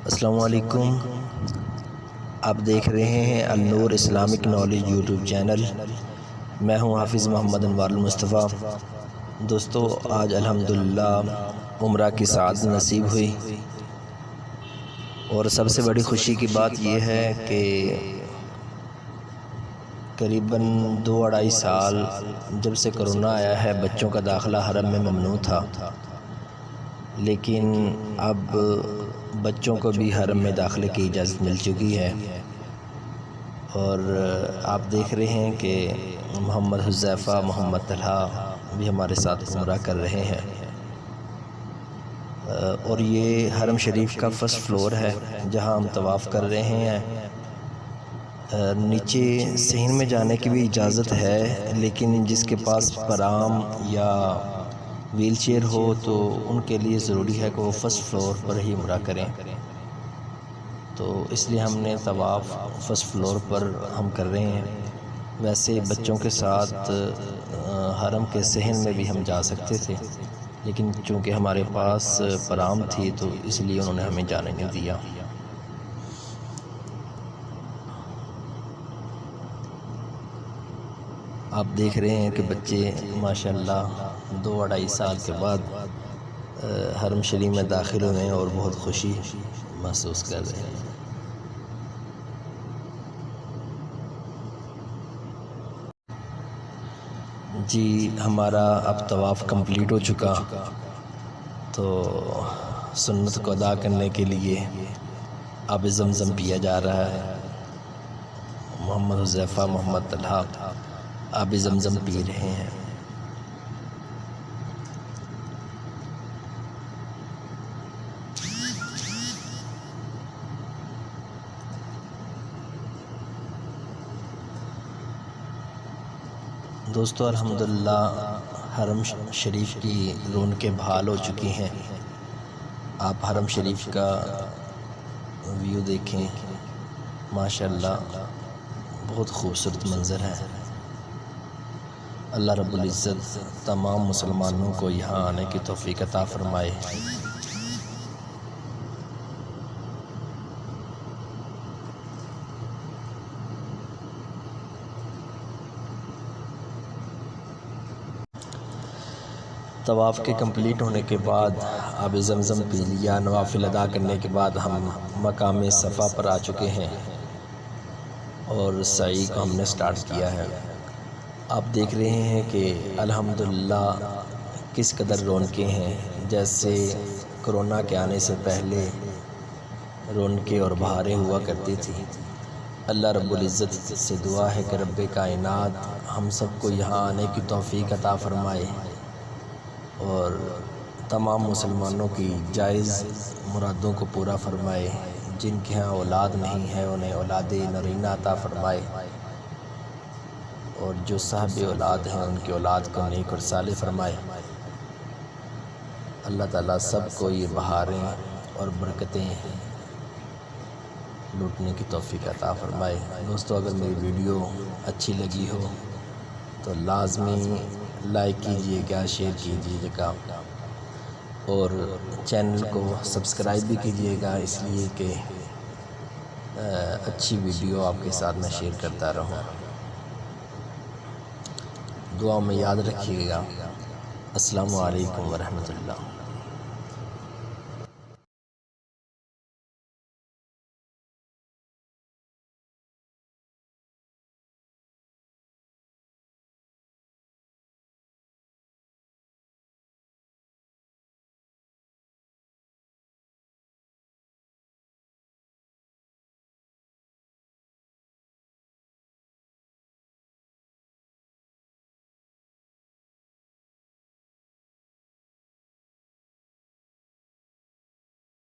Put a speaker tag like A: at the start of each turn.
A: السلام علیکم۔ آپ دیکھ رہے ہیں النور اسلامک نالج یوٹیوب چینل۔ میں ہوں حافظ محمد انوار المصطفیٰ۔ دوستو، آج الحمدللہ عمرہ کی سعادت نصیب ہوئی، اور سب سے بڑی خوشی کی بات یہ ہے کہ قریباً 2-2.5 سال جب سے کرونا آیا ہے، بچوں کا داخلہ حرم میں ممنوع تھا، لیکن اب بچوں کو بھی حرم میں داخلے کی اجازت مل چکی ہے، اور آپ دیکھ رہے ہیں کہ محمد حذیفہ، محمد طلحہ بھی ہمارے ساتھ عمرہ کر رہے ہیں، اور یہ حرم شریف کا فرسٹ فلور ہے جہاں ہم طواف کر رہے ہیں۔ نیچے صحن میں جانے کی بھی اجازت ہے، لیکن جس کے پاس پرام یا ویل چیئر ہو تو ان کے لیے ضروری ہے کہ وہ فرسٹ فلور پر ہی عمرہ کریں، تو اس لیے ہم نے طواف فرسٹ فلور پر ہم کر رہے ہیں۔ ویسے بچوں کے ساتھ حرم کے صحن میں بھی ہم جا سکتے تھے، لیکن چونکہ ہمارے پاس پرام تھی تو اس لیے انہوں نے ہمیں جانے نہیں دیا۔ آپ دیکھ رہے ہیں کہ بچے ماشاءاللہ 2-2.5 سال کے بعد حرم شریف میں داخل ہوئے ہیں اور بہت خوشی محسوس کر رہے ہیں۔ جی، ہمارا اب طواف کمپلیٹ ہو چکا، تو سنت کو ادا کرنے کے لیے آب زمزم پیا جا رہا ہے۔ محمد حذیفہ، محمد طلحہ آب زمزم پی رہے ہیں۔ دوستو، الحمدللہ حرم شریف کی رونقیں بحال ہو چکی ہیں۔ آپ حرم شریف کا ویو دیکھیں، ماشاءاللہ بہت خوبصورت منظر ہے۔ اللہ رب العزت تمام مسلمانوں کو یہاں آنے کی توفیق عطا فرمائے۔ طواف کے کمپلیٹ ہونے کے بعد آب زمزم پی لیا، نوافل ادا کرنے کے بعد ہم مقام صفا پر آ چکے ہیں، اور سعی کو ہم نے سٹارٹ کیا ہے۔ آپ دیکھ رہے ہیں کہ الحمدللہ کس قدر رونقیں ہیں، جیسے کرونا کے آنے سے پہلے رونقیں اور بہاریں ہوا کرتی تھی۔ اللہ رب العزت سے دعا ہے کہ رب کائنات ہم سب کو یہاں آنے کی توفیق عطا فرمائے، اور تمام مسلمانوں کی جائز مرادوں کو پورا فرمائے۔ جن کے ہاں اولاد نہیں ہے انہیں اولاد نرینہ عطا فرمائے، اور جو صاحب اولاد ہیں ان کی اولاد کو نیک اور صالح فرمائے۔ اللہ تعالیٰ سب کو یہ بہاریں اور برکتیں لوٹنے کی توفیق عطا فرمائے۔ دوستو، اگر میری ویڈیو اچھی لگی ہو تو لازمی لائک کیجئے گا، شیئر کیجئے گا، اور چینل کو سبسکرائب بھی کیجئے گا، اس لیے کہ اچھی ویڈیو آپ کے ساتھ میں شیئر کرتا رہوں۔ دعاؤں میں یاد رکھیے گا۔ السلام علیکم ورحمۃ اللہ۔